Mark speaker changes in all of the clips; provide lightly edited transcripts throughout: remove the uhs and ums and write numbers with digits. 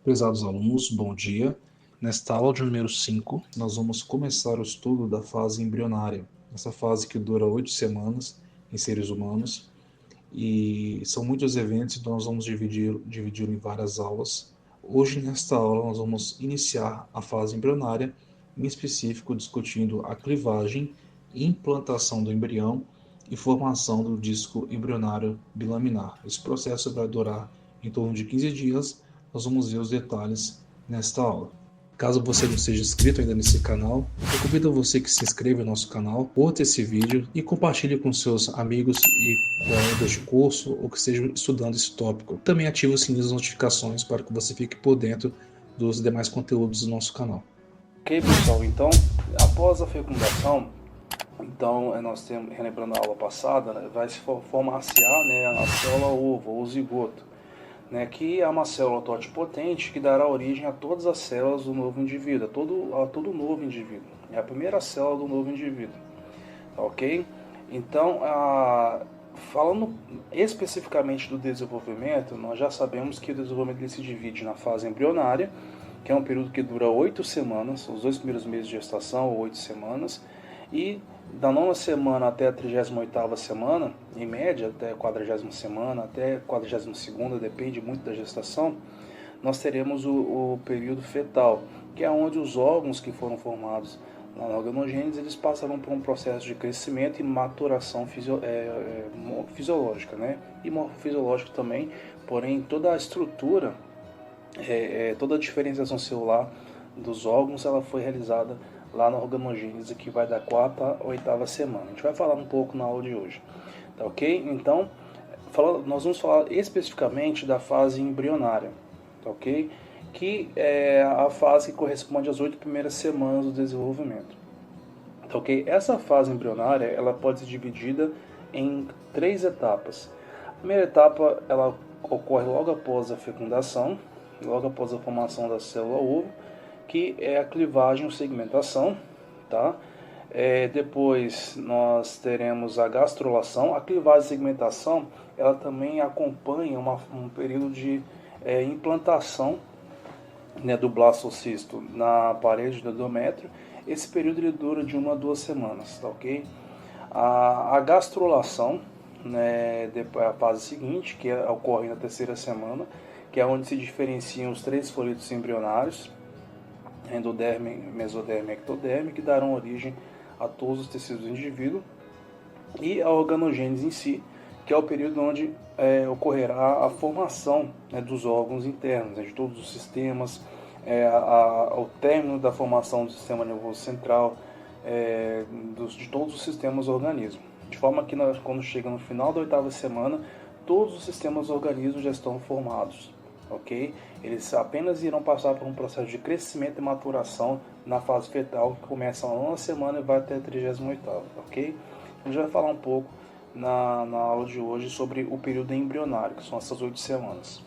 Speaker 1: Prezados alunos, bom dia. Nesta aula de número 5, nós vamos começar o estudo da fase embrionária. Essa fase que dura 8 semanas em seres humanos, e são muitos eventos, então nós vamos dividi-lo em várias aulas. Hoje, nesta aula, nós vamos iniciar a fase embrionária, em específico discutindo a clivagem, implantação do embrião e formação do disco embrionário bilaminar. Esse processo vai durar em torno de 15 dias. Nós vamos ver os detalhes nesta aula. Caso você não seja inscrito ainda nesse canal, eu convido você que se inscreva no nosso canal, curta esse vídeo e compartilhe com seus amigos e colegas de curso ou que estejam estudando esse tópico. Também ative o sininho das notificações para que você fique por dentro dos demais conteúdos do nosso canal.
Speaker 2: Ok, pessoal, então após a fecundação, então nós temos, relembrando a aula passada, né, vai se formaciar, né, a célula ovo ou zigoto, né, que é uma célula totipotente que dará origem a todas as células do novo indivíduo, a todo novo indivíduo. É a primeira célula do novo indivíduo, ok? Então, falando especificamente do desenvolvimento, nós já sabemos que o desenvolvimento ele se divide na fase embrionária, que é um período que dura 8 semanas, os 2 primeiros meses de gestação, ou 8 semanas, e da 9ª semana até a 38ª semana, em média, até a 40ª semana, até a 42ª, depende muito da gestação, nós teremos o período fetal, que é onde os órgãos que foram formados na organogênese, eles passarão por um processo de crescimento e maturação fisiológica, né? E morfofisiológica também, porém toda a estrutura, toda a diferenciação celular dos órgãos, ela foi realizada lá na organogênese, que vai da 4ª à 8ª semana. A gente vai falar um pouco na aula de hoje, tá ok? Então, nós vamos falar especificamente da fase embrionária, tá ok? Que é a fase que corresponde às 8 primeiras semanas do desenvolvimento, tá ok? Essa fase embrionária, ela pode ser dividida em 3 etapas. A primeira etapa, ela ocorre logo após a fecundação, logo após a formação da célula ovo, que é a clivagem ou segmentação, tá? Depois nós teremos a gastrulação. A clivagem e segmentação, ela também acompanha um período de implantação, né, do blastocisto na parede do endométrio. Esse período ele dura de 1 a 2 semanas, tá ok? A gastrulação, né, depois a fase seguinte, que ocorre na 3ª semana, que é onde se diferenciam os 3 folíolos embrionários, endoderme, mesoderme e ectoderme, que darão origem a todos os tecidos do indivíduo, e a organogênese em si, que é o período onde ocorrerá a formação, né, dos órgãos internos, né, de todos os sistemas, o término da formação do sistema nervoso central, de todos os sistemas do organismo. De forma que quando chega no final da 8ª semana, todos os sistemas do organismo já estão formados, ok? Eles apenas irão passar por um processo de crescimento e maturação na fase fetal, que começa na 9ª semana e vai até a 38ª, ok? A gente vai falar um pouco na aula de hoje sobre o período embrionário, que são essas 8 semanas.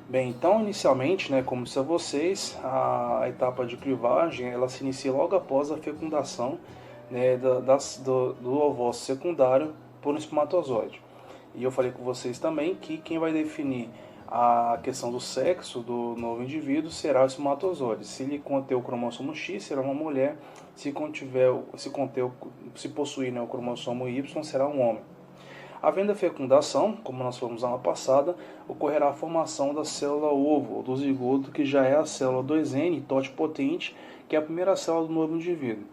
Speaker 2: Bem, então inicialmente, né, como disse a vocês, a etapa de clivagem ela se inicia logo após a fecundação, né, do ovócito secundário por um espermatozoide. E eu falei com vocês também que quem vai definir a questão do sexo do novo indivíduo será o espermatozoide. Se ele conter o cromossomo X, será uma mulher. Se possuir, né, o cromossomo Y, será um homem. Havendo a fecundação, como nós falamos na aula passada, ocorrerá a formação da célula ovo, ou do zigoto, que já é a célula 2N totipotente, que é a primeira célula do novo indivíduo.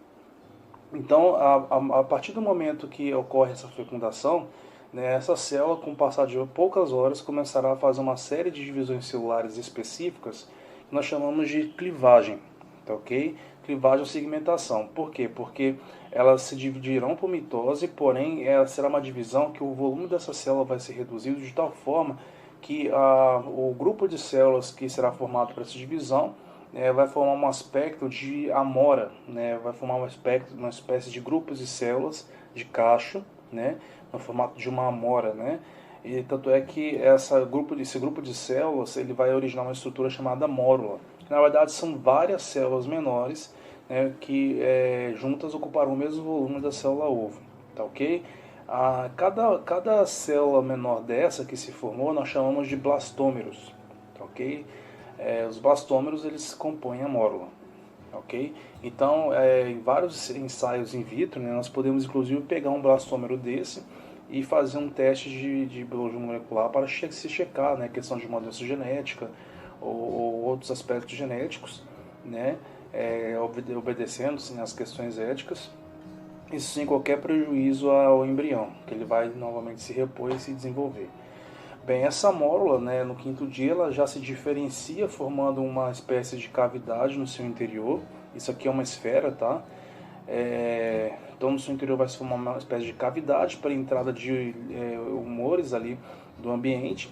Speaker 2: Então, a partir do momento que ocorre essa fecundação, né, essa célula, com o passar de poucas horas, começará a fazer uma série de divisões celulares específicas, que nós chamamos de clivagem, tá ok? Clivagem ou segmentação. Por quê? Porque elas se dividirão por mitose, porém será uma divisão que o volume dessa célula vai ser reduzido de tal forma que o grupo de células que será formado por essa divisão vai formar um aspecto de amora, né? Vai formar uma espécie de grupos de células de cacho, né? No formato de uma amora, né? E tanto é que esse grupo de células ele vai originar uma estrutura chamada mórula. Na verdade, são várias células menores, né, que juntas ocuparão o mesmo volume da célula ovo, tá ok? Cada célula menor dessa que se formou nós chamamos de blastômeros, ok? Os blastômeros, eles compõem a mórula, ok? Então, em vários ensaios in vitro, né, nós podemos inclusive pegar um blastômero desse e fazer um teste de biologia molecular para se checar, né, questão de mudança genética ou outros aspectos genéticos, né, obedecendo assim, às questões éticas, isso sem qualquer prejuízo ao embrião, que ele vai novamente se repor e se desenvolver. Bem, essa mórula, né, no quinto dia, ela já se diferencia formando uma espécie de cavidade no seu interior. Isso aqui é uma esfera, tá? Então no seu interior vai se formar uma espécie de cavidade para a entrada de humores ali do ambiente,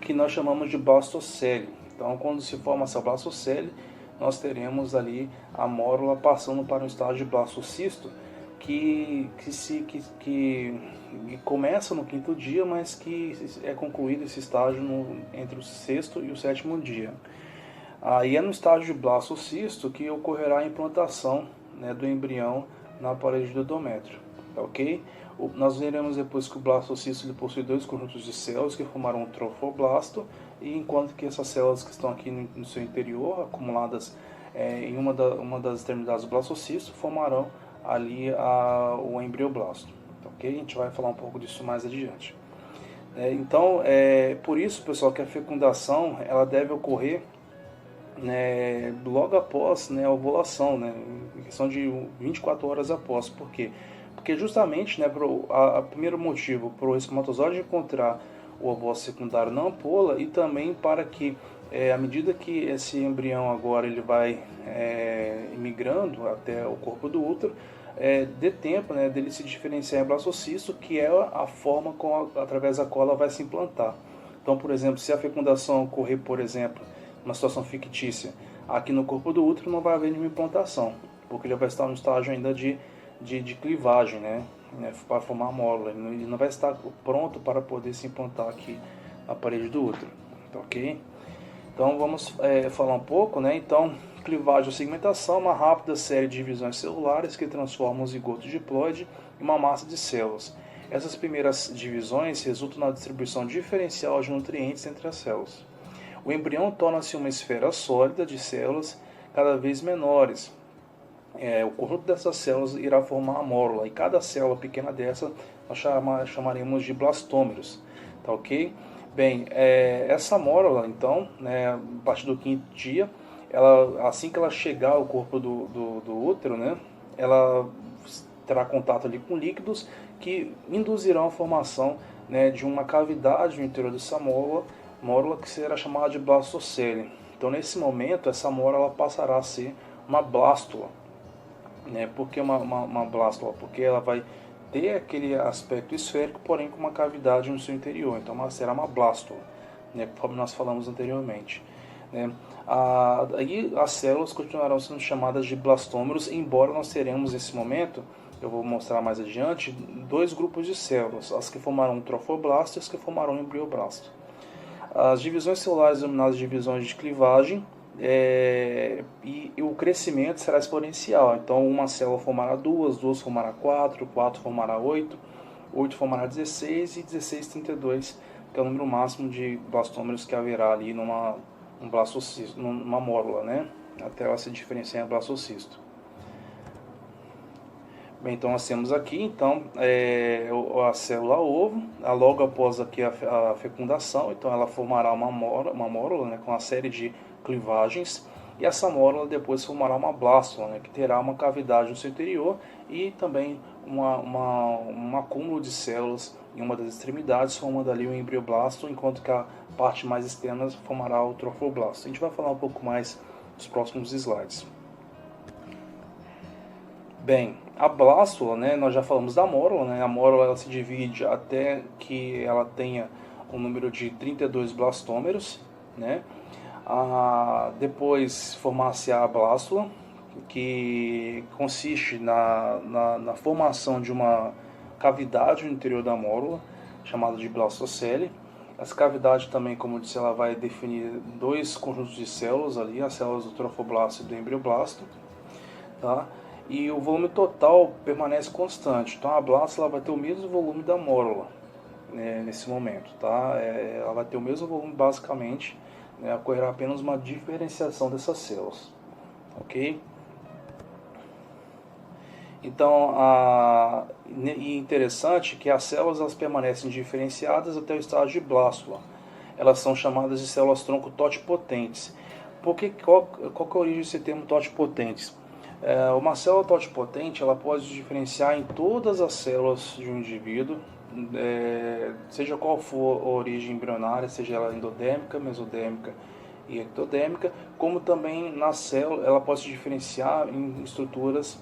Speaker 2: que nós chamamos de blastocele. Então quando se forma essa blastocele, nós teremos ali a mórula passando para um estágio de blastocisto, que começa no quinto dia, mas que é concluído esse estágio entre o sexto e o sétimo dia. Aí é no estágio de blastocisto que ocorrerá a implantação, né, do embrião na parede do endométrio, ok? Nós veremos depois que o blastocisto ele possui dois conjuntos de células que formarão um trofoblasto, e enquanto que essas células que estão aqui no seu interior, acumuladas em uma das extremidades do blastocisto, formarão ali o embrioblasto, ok? A gente vai falar um pouco disso mais adiante. Então, por isso, pessoal, que a fecundação ela deve ocorrer, né, logo após, né, a ovulação, né, em questão de 24 horas após. Por quê? Porque justamente, né, primeiro motivo para o espermatozoide encontrar o ovócito secundário na ampola, e também para que, à medida que esse embrião agora ele vai migrando até o corpo do útero, dê tempo, né, dele se diferenciar em blastocisto, que é a forma através da qual ela vai se implantar. Então, por exemplo, se a fecundação ocorrer, por exemplo, uma situação fictícia, aqui no corpo do útero não vai haver nenhuma implantação, porque ele vai estar no estágio ainda de clivagem, né, para formar a mórula. Ele não vai estar pronto para poder se implantar aqui na parede do útero, ok? Então vamos falar um pouco, né? Então, clivagem ou segmentação é uma rápida série de divisões celulares que transformam o zigoto diploide em uma massa de células. Essas primeiras divisões resultam na distribuição diferencial de nutrientes entre as células. O embrião torna-se uma esfera sólida de células cada vez menores. O conjunto dessas células irá formar a mórula, e cada célula pequena dessa nós chamaremos de blastômeros, tá ok? Bem, essa mórula, então, né, a partir do quinto dia, assim que ela chegar ao corpo do útero, né, ela terá contato ali com líquidos que induzirão a formação, né, de uma cavidade no interior dessa mórula que será chamada de blastocele. Então, nesse momento, essa mórula passará a ser uma blástula. Por que uma blástula? Porque ela vai ter aquele aspecto esférico, porém com uma cavidade no seu interior. Então ela será uma blástula, como nós falamos anteriormente. Aí as células continuarão sendo chamadas de blastômeros, embora nós teremos nesse momento, eu vou mostrar mais adiante, dois grupos de células, as que formarão um trofoblasto e as que formarão um embrioblasto. As divisões celulares denominadas divisões de clivagem, e o crescimento será exponencial. Então uma célula formará duas formará quatro formará oito formará 16 e 16 32, que é o número máximo de blastômeros que haverá ali numa mórula, né, até ela se diferenciar em blastocisto. Bem, então nós temos aqui então a célula ovo, logo após aqui a fecundação, então ela formará uma mórula, né, com uma série de clivagens, e essa mórula depois formará uma blástula, né, que terá uma cavidade no seu interior e também um acúmulo de células em uma das extremidades, formando ali o embrioblasto, enquanto que a parte mais externa formará o trofoblasto. A gente vai falar um pouco mais nos próximos slides. Bem, a blástula, né, nós já falamos da mórula, né, a mórula ela se divide até que ela tenha um número de 32 blastômeros, né. Depois formar-se a blástula, que consiste na formação de uma cavidade no interior da mórula, chamada de blastocele. Essa cavidade também, como eu disse, ela vai definir dois conjuntos de células ali, as células do trofoblasto e do embrioblasto, tá? E o volume total permanece constante. Então a blástula vai ter o mesmo volume da mórula, né, nesse momento, tá? Ela vai ter o mesmo volume basicamente, né, ocorrerá apenas uma diferenciação dessas células, ok? Então, e interessante que as células elas permanecem diferenciadas até o estágio de blástula. Elas são chamadas de células-tronco totipotentes. Qual que é a origem desse termo totipotentes? Uma célula totipotente ela pode se diferenciar em todas as células de um indivíduo, seja qual for a origem embrionária, seja ela endodérmica, mesodérmica e ectodérmica, como também na célula ela pode se diferenciar em estruturas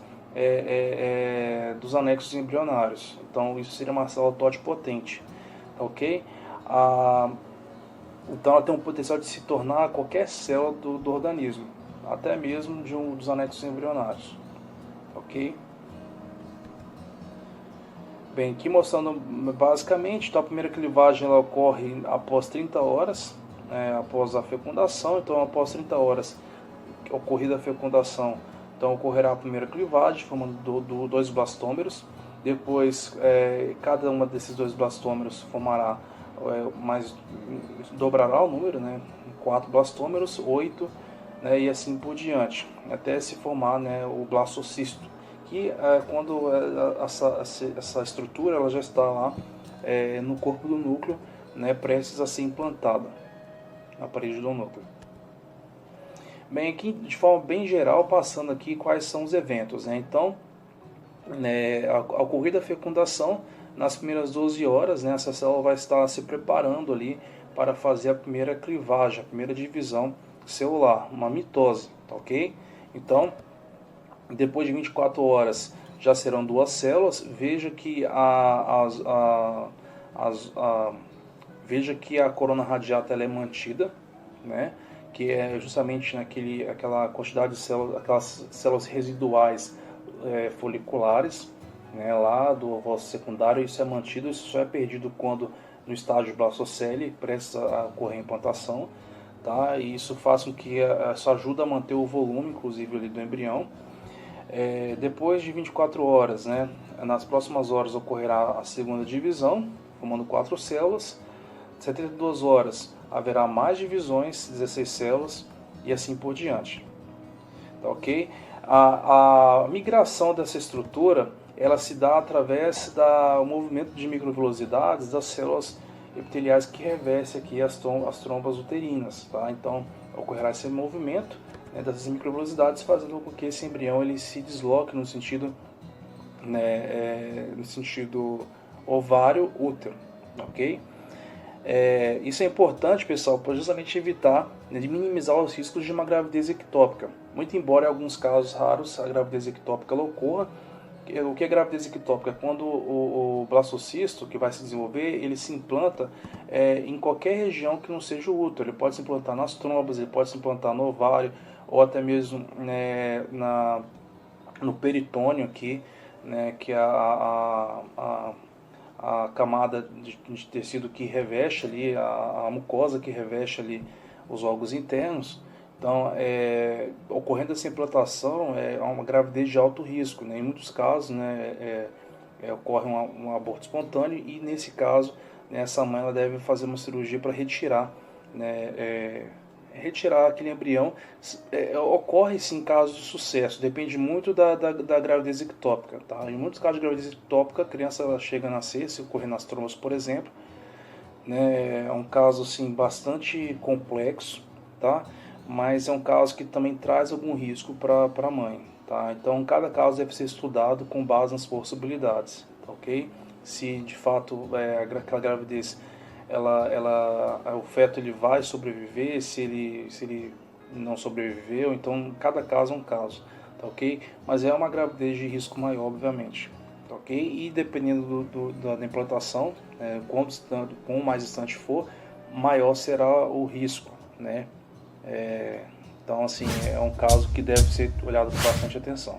Speaker 2: dos anexos embrionários. Então isso seria uma célula totipotente, ok? Então ela tem um potencial de se tornar qualquer célula do organismo, até mesmo dos anexos embrionários, ok? Bem, aqui mostrando basicamente, então a primeira clivagem ela ocorre após 30 horas, após a fecundação. Então após 30 horas ocorrida a fecundação, então ocorrerá a primeira clivagem, formando dois blastômeros. Depois, cada uma desses dois blastômeros formará, dobrará o número, né? 4 blastômeros, 8, né? E assim por diante, até se formar, né, o blastocisto, que quando essa estrutura ela já está lá no corpo do núcleo, né, prestes a ser implantada na parede do núcleo. Bem, aqui de forma bem geral, passando aqui quais são os eventos, né? Então, a ocorrida a fecundação, nas primeiras 12 horas, né, essa célula vai estar se preparando ali para fazer a primeira clivagem, a primeira divisão celular, uma mitose, tá ok? Então, depois de 24 horas já serão 2 células. Veja que veja que a corona radiata ela é mantida, né? Que é justamente aquela quantidade de células, aquelas células residuais foliculares, né, lá do ovócito secundário. Isso é mantido, isso só é perdido quando no estágio blastocele prestes a ocorrer a implantação, tá? E isso faz com que isso ajuda a manter o volume, inclusive, ali do embrião. Depois de 24 horas, né, nas próximas horas ocorrerá a segunda divisão, formando 4 células. 72 horas haverá mais divisões, 16 células, e assim por diante. Tá, ok? A migração dessa estrutura ela se dá através do movimento de microvelocidades das células epiteliais que revestem aqui as trombas uterinas. Tá? Então ocorrerá esse movimento, né, dessas microvelocidades, fazendo com que esse embrião ele se desloque no sentido, né, no sentido ovário-útero. Ok? Isso é importante, pessoal, para justamente evitar, né, de minimizar os riscos de uma gravidez ectópica. Muito embora em alguns casos raros a gravidez ectópica ocorra. O que é gravidez ectópica? Quando o blastocisto que vai se desenvolver, ele se implanta em qualquer região que não seja o útero. Ele pode se implantar nas trombas, ele pode se implantar no ovário, ou até mesmo, né, no peritônio aqui, né, que é a camada de tecido que reveste ali, a mucosa que reveste ali os órgãos internos. Então, ocorrendo essa implantação, é uma gravidez de alto risco, né? Em muitos casos, né, ocorre um aborto espontâneo, e nesse caso, né, essa mãe ela deve fazer uma cirurgia para retirar, né, retirar aquele embrião. Ocorre sim em casos de sucesso, depende muito da gravidez ectópica. Tá? Em muitos casos de gravidez ectópica, a criança ela chega a nascer, se ocorrer nas trombas, por exemplo, né, é um caso assim, bastante complexo, tá? Mas é um caso que também traz algum risco para a mãe. Tá? Então, cada caso deve ser estudado com base nas possibilidades, tá, ok? Se de fato aquela gravidez, o feto ele vai sobreviver, se ele não sobreviveu, então cada caso é um caso, tá, ok? Mas é uma gravidez de risco maior, obviamente, tá, ok? E dependendo da implantação, quanto mais distante for, maior será o risco, né? Então, assim, é um caso que deve ser olhado com bastante atenção.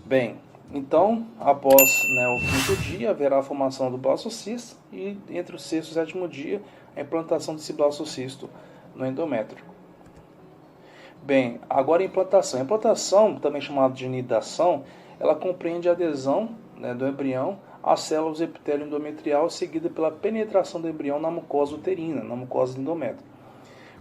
Speaker 2: Bem, então, após, né, o 5º dia, haverá a formação do blastocisto, e entre o 6º e o 7º dia, a implantação desse blastocisto no endométrio. Bem, agora a implantação. A implantação, também chamada de nidação, ela compreende a adesão, né, do embrião as células do epitélio endometrial, seguida pela penetração do embrião na mucosa uterina, na mucosa do endométrio.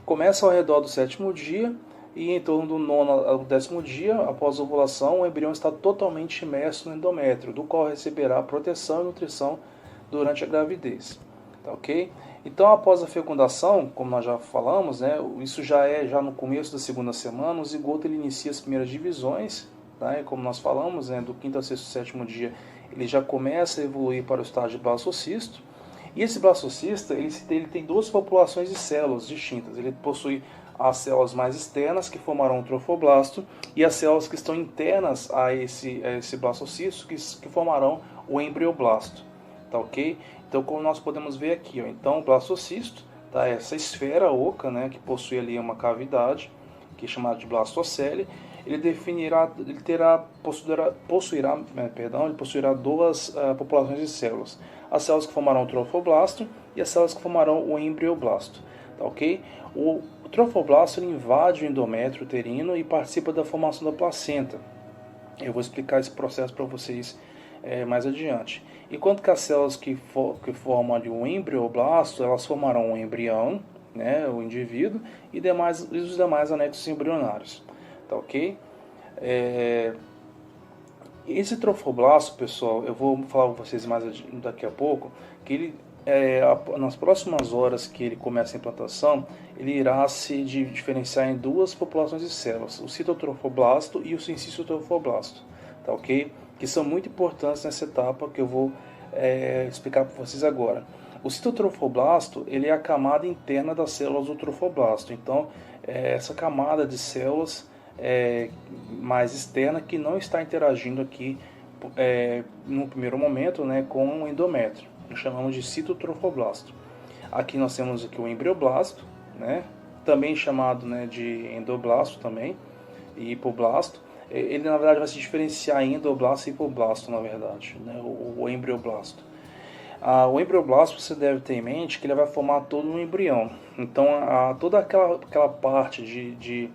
Speaker 2: Começa ao redor do 7º dia e em torno do 9º ao 10º dia, após a ovulação, o embrião está totalmente imerso no endométrio, do qual receberá proteção e nutrição durante a gravidez. Tá, ok? Então, após a fecundação, como nós já falamos, né, isso já no começo da 2ª semana, o zigoto ele inicia as primeiras divisões, tá? E como nós falamos, né, do 5º ao 6º, 7º dia, ele já começa a evoluir para o estágio de blastocisto. E esse blastocista, ele tem duas populações de células distintas. Ele possui as células mais externas, que formarão o trofoblasto, e as células que estão internas a esse blastocisto, que formarão o embrioblasto. Tá, ok? Então, como nós podemos ver aqui, ó, então o blastocisto, tá, essa esfera oca, né, que possui ali uma cavidade, que é chamada de blastocele, ele possuirá duas populações de células. As células que formarão o trofoblasto e as células que formarão o embrioblasto. Tá, ok? O trofoblasto ele invade o endométrio uterino e participa da formação da placenta. Eu vou explicar esse processo para vocês mais adiante. Enquanto que as células que formam ali o embrioblasto, elas formarão o embrião, né, o indivíduo, e os demais anexos embrionários. Tá, ok? Esse trofoblasto, pessoal, eu vou falar para vocês mais daqui a pouco, que ele, nas próximas horas que ele começa a implantação, ele irá se diferenciar em duas populações de células, o citotrofoblasto e o sincíciotrofoblasto, tá, ok? Que são muito importantes nessa etapa que eu vou explicar para vocês agora. O citotrofoblasto ele é a camada interna das células do trofoblasto, então essa camada de células mais externa que não está interagindo aqui no primeiro momento, né, com o endométrio. Nós chamamos de citotrofoblasto. Aqui nós temos aqui o embrioblasto, né, também chamado, né, de endoblasto também, e hipoblasto. Ele na verdade vai se diferenciar em endoblasto e hipoblasto, na verdade, né, o embrioblasto. O embrioblasto você deve ter em mente que ele vai formar todo um embrião. Então toda aquela parte de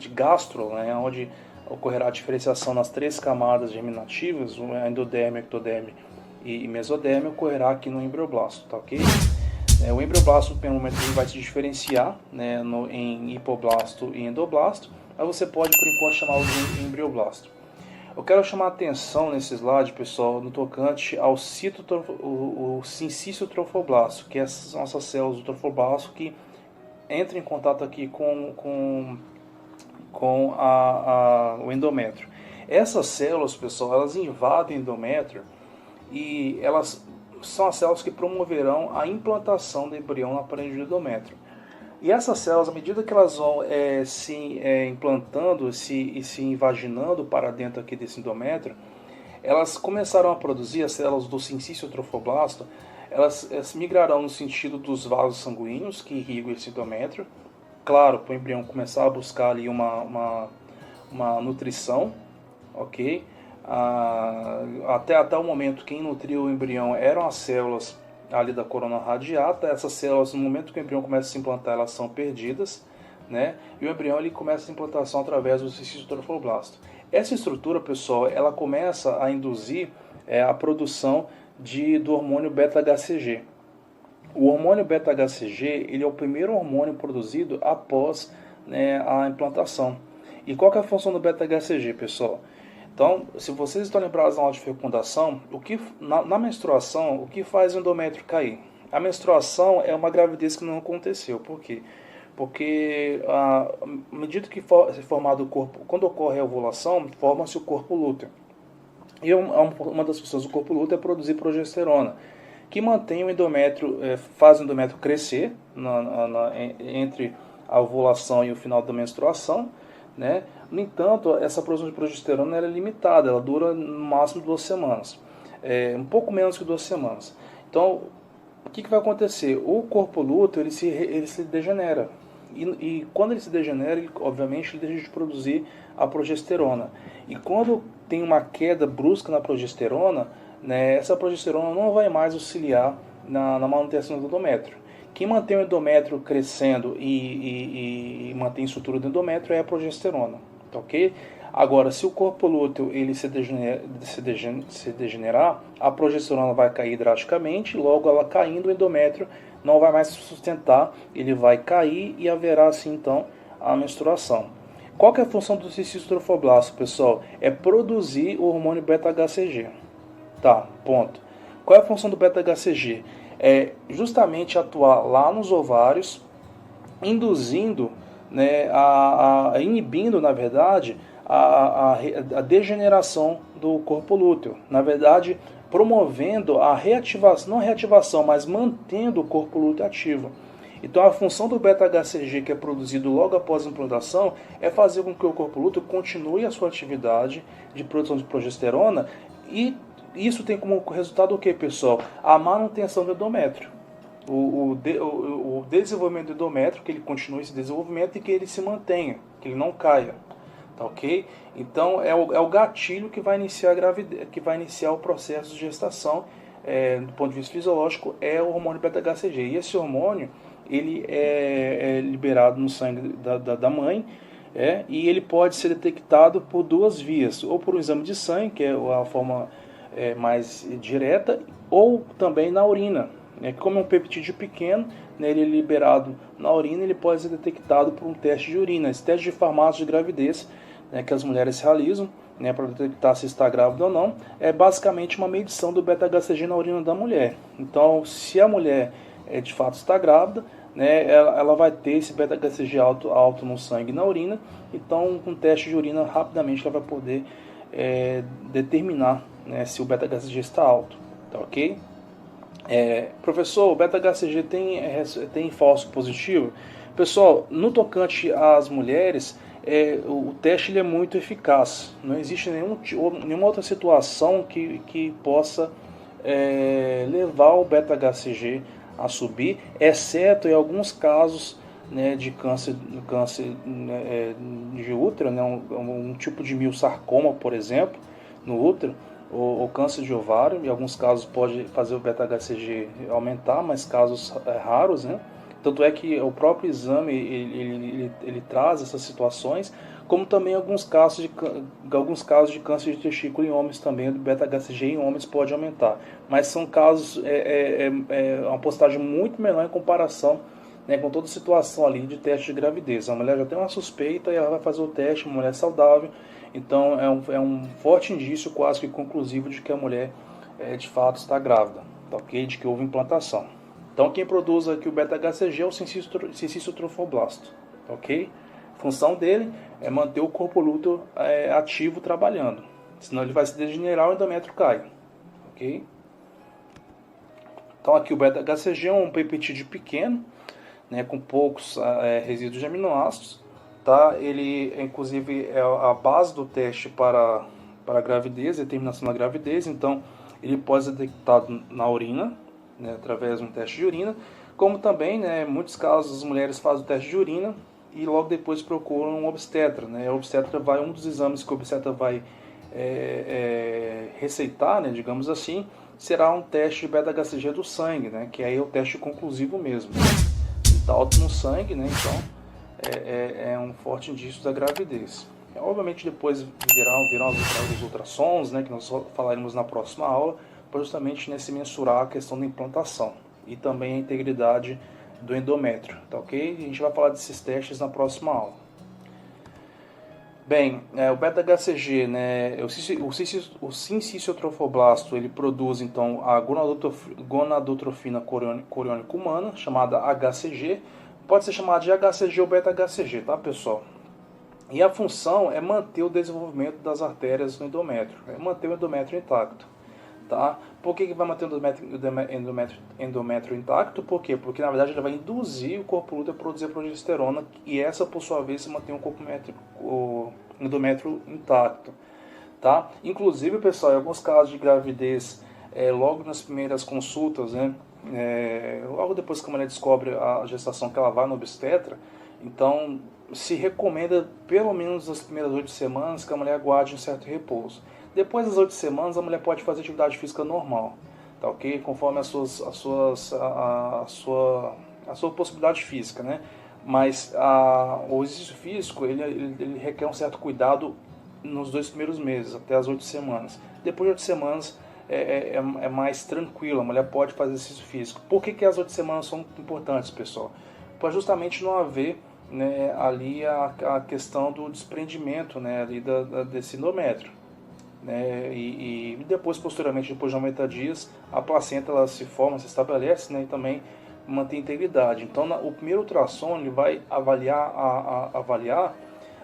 Speaker 2: gastro, né, onde ocorrerá a diferenciação nas 3 camadas germinativas, a endoderme, ectoderme e mesoderme, ocorrerá aqui no embrioblasto, tá, ok? O embrioblasto, pelo momento, ele vai se diferenciar, né, em hipoblasto e endoblasto, mas você pode, por enquanto, chamá-lo de embrioblasto. Eu quero chamar a atenção nesse slide, pessoal, no tocante ao sincíciotrofoblasto, que são essas células do trofoblasto que entram em contato aqui com o endométrio. Essas células, pessoal, elas invadem o endométrio e elas são as células que promoverão a implantação do embrião na parede do endométrio. E essas células, à medida que elas vão se implantando e se invaginando para dentro aqui desse endométrio, elas começarão a produzir, as células do sincíciotrofoblasto, elas migrarão no sentido dos vasos sanguíneos que irrigam esse endométrio. Claro, para o embrião começar a buscar ali uma nutrição, ok? Até o momento, quem nutriu o embrião eram as células ali da corona radiata. Essas células, no momento que o embrião começa a se implantar, elas são perdidas, né? E o embrião ele começa a implantação através do sincíciotrofoblasto. Essa estrutura, pessoal, ela começa a induzir a produção do hormônio beta-HCG. O hormônio beta-HCG ele é o primeiro hormônio produzido após, né, a implantação. E qual que é a função do beta-HCG, pessoal? Então, se vocês estão lembrados na aula de fecundação, na menstruação, o que faz o endométrio cair? A menstruação é uma gravidez que não aconteceu. Por quê? Porque à medida que é formado o corpo, quando ocorre a ovulação, forma-se o corpo lúteo. E uma das funções do corpo lúteo é produzir progesterona, que mantém o endométrio, faz o endométrio crescer entre a ovulação e o final da menstruação, né? No entanto, essa produção de progesterona é limitada, ela dura no máximo 2 semanas, um pouco menos que 2 semanas. Então, o que vai acontecer? O corpo lúteo ele se degenera, e quando ele se degenera, obviamente ele deixa de produzir a progesterona. E quando tem uma queda brusca na progesterona, né, essa progesterona não vai mais auxiliar na manutenção do endométrio. Quem mantém o endométrio crescendo e mantém a estrutura do endométrio é a progesterona, tá, ok? Agora, se o corpo lúteo ele se degenerar, a progesterona vai cair drasticamente, logo ela caindo, o endométrio não vai mais sustentar, ele vai cair e haverá assim então a menstruação. Qual que é a função do cisticerofoblasto, pessoal? É produzir o hormônio beta-HCG. Tá, ponto. Qual é a função do beta-HCG? É justamente atuar lá nos ovários, induzindo, né, inibindo, na verdade, a degeneração do corpo lúteo. Na verdade, promovendo a reativação, não a reativação, mas mantendo o corpo lúteo ativo. Então, a função do beta-HCG, que é produzido logo após a implantação, é fazer com que o corpo lúteo continue a sua atividade de produção de progesterona, e isso tem como resultado o que, pessoal? A manutenção do endométrio. O desenvolvimento do endométrio, que ele continue esse desenvolvimento e que ele se mantenha, que ele não caia. Tá, ok? Então é o gatilho que vai iniciar a gravidez, que vai iniciar o processo de gestação, do ponto de vista fisiológico, é o hormônio beta-HCG. E esse hormônio ele é liberado no sangue da mãe, e ele pode ser detectado por duas vias, ou por um exame de sangue, que é a forma mais direta, ou também na urina. Como é um peptídeo pequeno, né, ele é liberado na urina, ele pode ser detectado por um teste de urina. Esse teste de farmácia de gravidez, né, que as mulheres realizam, né, para detectar se está grávida ou não, é basicamente uma medição do beta-HCG na urina da mulher. Então, se a mulher de fato está grávida, né, ela vai ter esse beta-HCG alto no sangue e na urina. Então, com um teste de urina, rapidamente ela vai poder determinar, né, se o beta-HCG está alto. Tá, ok? Professor, o beta-HCG tem falso positivo? Pessoal, no tocante às mulheres, o teste ele é muito eficaz. Não existe nenhuma outra situação que possa levar o beta-HCG a subir, exceto em alguns casos, né, de câncer né, de útero, né, um tipo de miosarcoma, por exemplo, no útero, ou câncer de ovário. Em alguns casos pode fazer o beta-HCG aumentar, mas casos raros, né? Tanto é que o próprio exame ele traz essas situações, como também alguns casos de câncer de testículo em homens também, do beta-HCG em homens pode aumentar. Mas são casos, uma postagem muito menor em comparação, né, com toda a situação ali de teste de gravidez. A mulher já tem uma suspeita e ela vai fazer o teste, uma mulher saudável. Então é um forte indício, quase que conclusivo, de que a mulher de fato está grávida, tá, ok? De que houve implantação. Então quem produz aqui o beta-HCG é o cisticerofoblasto, tá, ok? A função dele é manter o corpo lúteo ativo trabalhando, senão ele vai se degenerar e o endométrio cai, ok? Então aqui o beta-HCG é um peptídeo pequeno, né, com poucos resíduos de aminoácidos. Tá? Ele, inclusive, é a base do teste para a gravidez, determinação da gravidez. Então, ele pode ser detectado na urina, né, através de um teste de urina, como também, né, em muitos casos, as mulheres fazem o teste de urina e logo depois procuram um obstetra. Né? Um dos exames que o obstetra vai receitar, né, digamos assim, será um teste de beta-HCG do sangue, né, que aí é o teste conclusivo mesmo. Está alto no sangue, né, então é um forte indício da gravidez. Obviamente depois virão os ultrassons, né, que nós falaremos na próxima aula, para justamente, né, se mensurar a questão da implantação e também a integridade do endométrio, tá, ok? A gente vai falar desses testes na próxima aula. Bem, o beta-HCG, né, o cisticerofoblasto, ele produz então a gonadotrofina coriônica humana, chamada HCG. Pode ser chamado de HCG ou beta-HCG, tá, pessoal? E a função é manter o desenvolvimento das artérias no endométrio, é manter o endométrio intacto, tá? Por que vai manter o endométrio intacto? Por quê? Porque na verdade ele vai induzir o corpo lúteo a produzir progesterona, e essa por sua vez se mantém o endométrio intacto, tá? Inclusive, pessoal, em alguns casos de gravidez, logo nas primeiras consultas, né, logo depois que a mulher descobre a gestação, que ela vai no obstetra, então se recomenda pelo menos nas primeiras 8 semanas que a mulher aguarde um certo repouso. Depois das 8 semanas a mulher pode fazer atividade física normal, tá, ok? Conforme a sua possibilidade física, né? Mas o exercício físico ele requer um certo cuidado nos 2 primeiros meses, até as 8 semanas. Depois de 8 semanas é mais tranquilo, a mulher pode fazer exercício físico. Por que as 8 semanas são importantes, pessoal? Para justamente não haver, né, ali a questão do desprendimento, né, ali desse endométrio. Né, e depois, posteriormente, depois de 90 dias, a placenta ela se forma, se estabelece, né, e também mantém integridade. Então, o primeiro ultrassom ele vai avaliar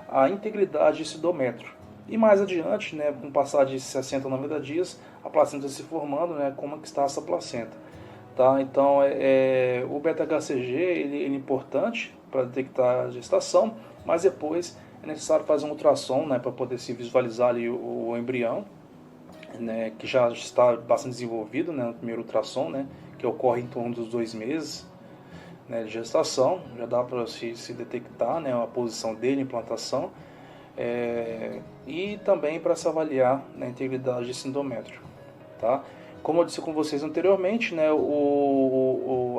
Speaker 2: a integridade desse endométrio. E mais adiante, né, com o passar de 60 a 90 dias, a placenta se formando, né, como é que está essa placenta. Tá? Então, o beta-HCG ele é importante para detectar a gestação, mas depois é necessário fazer um ultrassom, né, para poder se visualizar ali o embrião, né, que já está bastante desenvolvido, né, no primeiro ultrassom, né, que ocorre em torno dos 2 meses, né, de gestação. Já dá para se detectar, né, a posição dele, a implantação, e também para se avaliar, né, a integridade desse endométrio. Tá? Como eu disse com vocês anteriormente, né,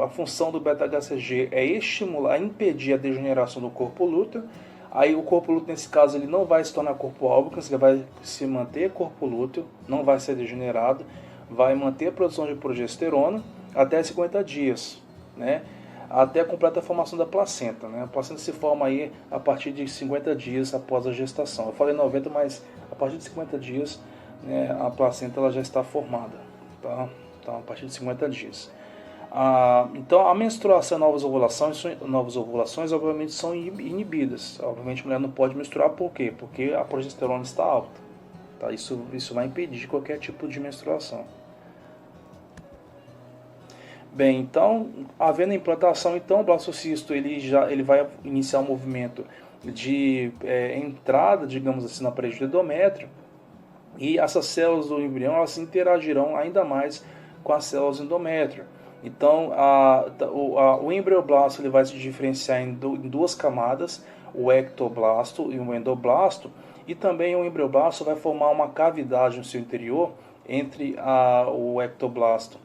Speaker 2: a função do beta-HCG é estimular, impedir a degeneração do corpo lúteo. Aí o corpo lúteo, nesse caso, ele não vai se tornar corpo albicans, ele vai se manter corpo lúteo, não vai ser degenerado, vai manter a produção de progesterona até 50 dias, né, até a completa formação da placenta. Né? A placenta se forma aí a partir de 50 dias após a gestação. Eu falei 90, mas a partir de 50 dias, né, a placenta ela já está formada. Tá? Então, a partir de 50 dias. Então, a menstruação e novas ovulações, obviamente, são inibidas. Obviamente, a mulher não pode menstruar, por quê? Porque a progesterona está alta. Tá? Isso vai impedir qualquer tipo de menstruação. Bem, então, havendo a implantação, então, o blastocisto ele vai iniciar um movimento de entrada, digamos assim, na parede do endométrio, e essas células do embrião elas interagirão ainda mais com as células do endométrio. Então, o embrioblasto ele vai se diferenciar em 2 camadas, o ectoblasto e o endoblasto, e também o embrioblasto vai formar uma cavidade no seu interior entre o ectoblasto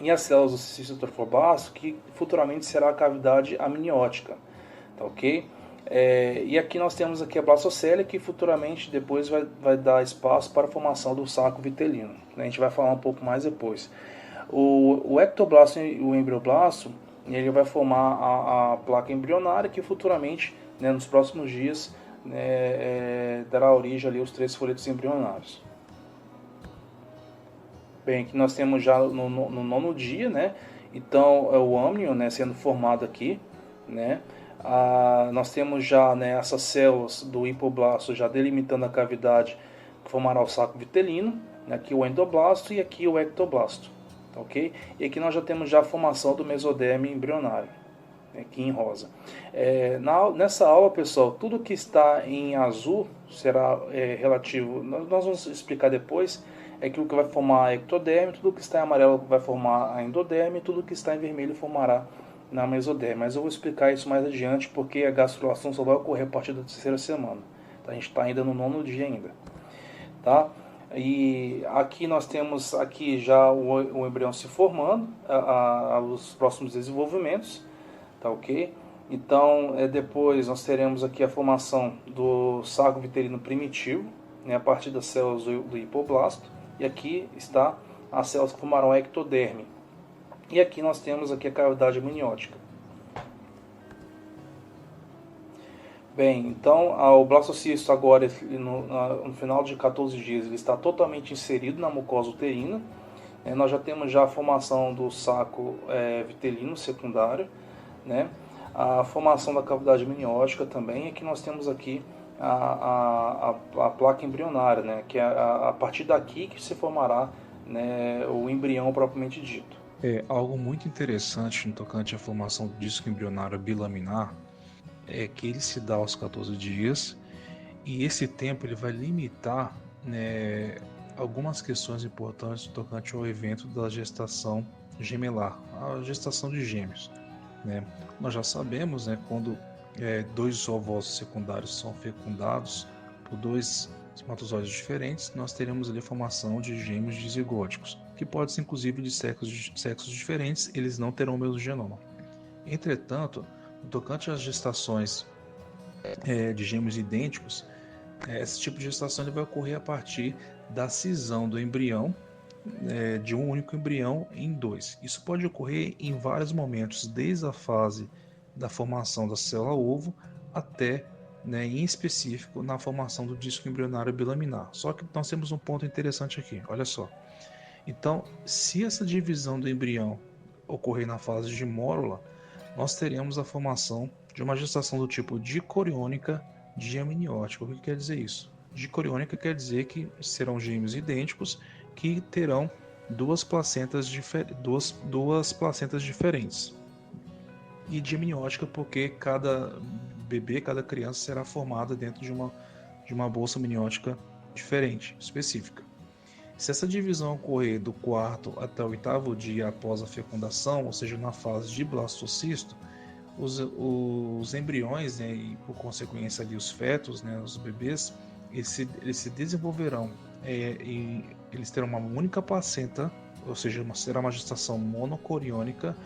Speaker 2: e as células do cistotrofoblasto, que futuramente será a cavidade amniótica. Tá, ok? E aqui nós temos aqui a blastocélia, que futuramente depois vai dar espaço para a formação do saco vitelino. A gente vai falar um pouco mais depois. O ectoblasto e o embrioblasto, ele vai formar a placa embrionária, que futuramente, né, nos próximos dias, né, dará origem ali aos 3 folhetos embrionários. Bem, aqui nós temos já no 9º dia, né? Então é o âmnio, né, sendo formado aqui, né? Nós temos já, né, essas células do hipoblasto já delimitando a cavidade que formará o saco vitelino, né, aqui o endoblasto e aqui o ectoblasto, tá, ok? E aqui nós já temos já a formação do mesoderme embrionário, aqui em rosa. Nessa aula, pessoal, tudo que está em azul será relativo, nós vamos explicar depois, aquilo que vai formar a ectoderme, tudo que está em amarelo vai formar a endoderme, tudo que está em vermelho formará na mesoderme. Mas eu vou explicar isso mais adiante, porque a gastrulação só vai ocorrer a partir da 3ª semana. Então, a gente está ainda no 9º dia ainda. Tá? E aqui nós temos aqui já o embrião se formando, os próximos desenvolvimentos, tá, ok? Então, depois nós teremos aqui a formação do saco vitelino primitivo, né, a partir das células do hipoblasto, e aqui está as células que formarão a ectoderme. E aqui nós temos aqui a cavidade amniótica. Bem, então o blastocisto agora, no final de 14 dias, ele está totalmente inserido na mucosa uterina. Nós já temos já a formação do saco vitelino secundário, né? A formação da cavidade amniótica também. E aqui nós temos aqui a placa embrionária, né? Que é a partir daqui que se formará, né, o embrião propriamente dito.
Speaker 1: Algo muito interessante no tocante à formação do disco embrionário bilaminar é que ele se dá aos 14 dias e esse tempo ele vai limitar, né, algumas questões importantes no tocante ao evento da gestação gemelar, a gestação de gêmeos. Né? Nós já sabemos, né, quando 2 ovócitos secundários são fecundados por 2 espermatozoides diferentes, nós teremos ali a formação de gêmeos dizigóticos, que pode ser inclusive de sexos diferentes, eles não terão o mesmo genoma. Entretanto, no tocante às gestações de gêmeos idênticos, Esse tipo de gestação ele vai ocorrer a partir da cisão do embrião, de um único embrião em dois. Isso pode ocorrer em vários momentos, desde a fase da formação da célula-ovo até, em específico, na formação do disco embrionário bilaminar. Só que nós temos um ponto interessante aqui, olha só. Então, se essa divisão do embrião ocorrer na fase de mórula, nós teremos a formação de uma gestação do tipo dicoriônica diamniótica. O que quer dizer isso? Dicoriônica quer dizer que serão gêmeos idênticos que terão duas placentas diferentes. E diamniótica porque cada bebê, cada criança será formada dentro de uma bolsa amniótica diferente, específica. Se essa divisão ocorrer do quarto até o oitavo dia após a fecundação, ou seja, na fase de blastocisto, os embriões, e por consequência ali os fetos, os bebês, eles se desenvolverão e eles terão uma única placenta, ou seja, será uma gestação monocoriônica,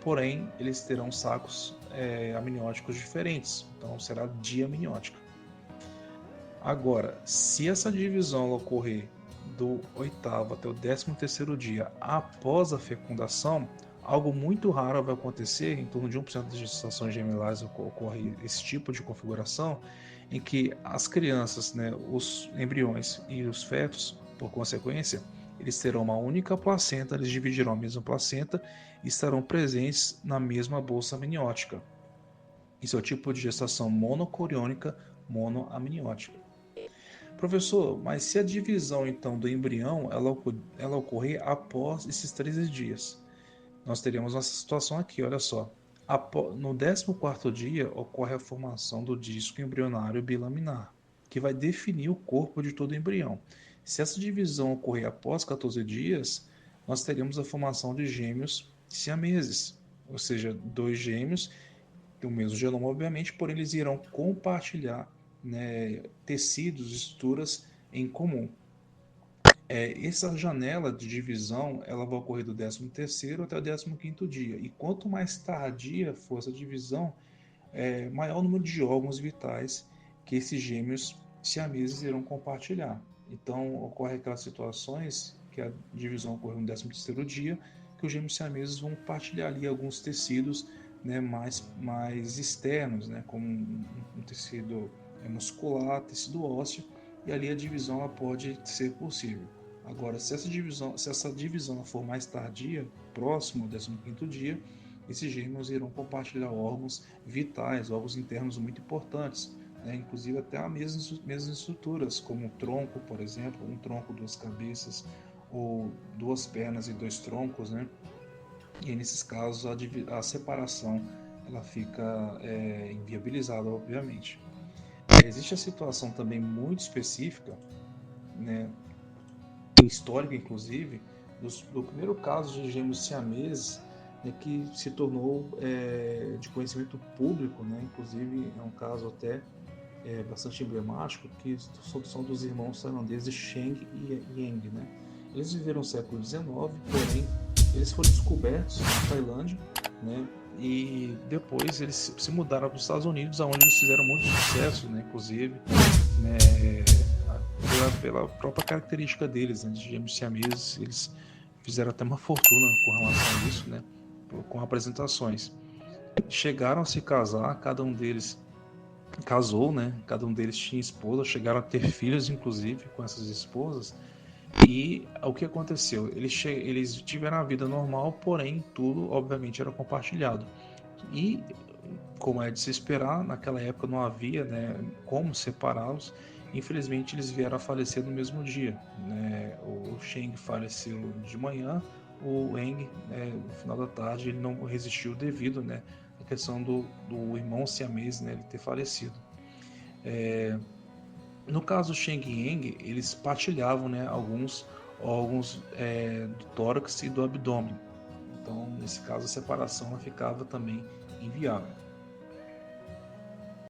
Speaker 1: porém eles terão sacos amnióticos diferentes, então será diamniótica. Agora, se essa divisão ocorrer do oitavo até o 13º dia após a fecundação, algo muito raro vai acontecer, em torno de 1% das gestações gemelares ocorre esse tipo de configuração, em que as crianças, os embriões e os fetos, por consequência, eles terão uma única placenta, eles dividirão a mesma placenta e estarão presentes na mesma bolsa amniótica. Isso é o tipo de gestação monocoriônica monoamniótica. Professor, mas se a divisão então do embrião ela ocorrer após esses 13 dias, nós teríamos essa situação aqui, olha só. No 14º dia ocorre a formação do disco embrionário bilaminar, que vai definir o corpo de todo o embrião. Se essa divisão ocorrer após 14 dias, nós teríamos a formação de gêmeos siameses, ou seja, dois gêmeos do mesmo genoma, obviamente, porém eles irão compartilhar, tecidos, estruturas em comum. Essa janela de divisão ela vai ocorrer do 13º até o 15º dia. E quanto mais tardia for essa divisão, maior o número de órgãos vitais que esses gêmeos siameses irão compartilhar. Então, ocorre aquelas situações que a divisão ocorre no 13º dia, que os gêmeos siameses vão partilhar ali alguns tecidos, mais externos, como um tecido muscular, tecido ósseo, e ali a divisão ela pode ser possível. Agora, se essa divisão for mais tardia, próximo ao 15º dia, esses gêmeos irão compartilhar órgãos vitais, órgãos internos muito importantes, inclusive até as mesmas estruturas, como um tronco, por exemplo, um tronco, duas cabeças, ou duas pernas e dois troncos, E nesses casos a separação ela fica inviabilizada, obviamente. Existe a situação também muito específica, histórica inclusive, do primeiro caso de gêmeos siameses, que se tornou de conhecimento público, inclusive é um caso até bastante emblemático, que são dos irmãos tailandeses Cheng e Yang. Eles viveram no século XIX, porém eles foram descobertos na Tailândia, e depois eles se mudaram para os Estados Unidos, onde eles fizeram muito sucesso, inclusive, pela própria característica deles, de gêmeos siameses. Eles fizeram até uma fortuna com relação a isso, com apresentações. Chegaram a se casar, cada um deles casou, cada um deles tinha esposa, chegaram a ter filhos, inclusive, com essas esposas. E o que aconteceu? Eles tiveram a vida normal, porém tudo, obviamente, era compartilhado. E, como é de se esperar, naquela época não havia como separá-los. Infelizmente, eles vieram a falecer no mesmo dia. O Cheng faleceu de manhã, o Eng, no final da tarde, ele não resistiu devido à questão do irmão siamês ele ter falecido. No caso do Cheng e Yang, eles partilhavam alguns órgãos do tórax e do abdômen. Então, nesse caso, a separação ela ficava também inviável.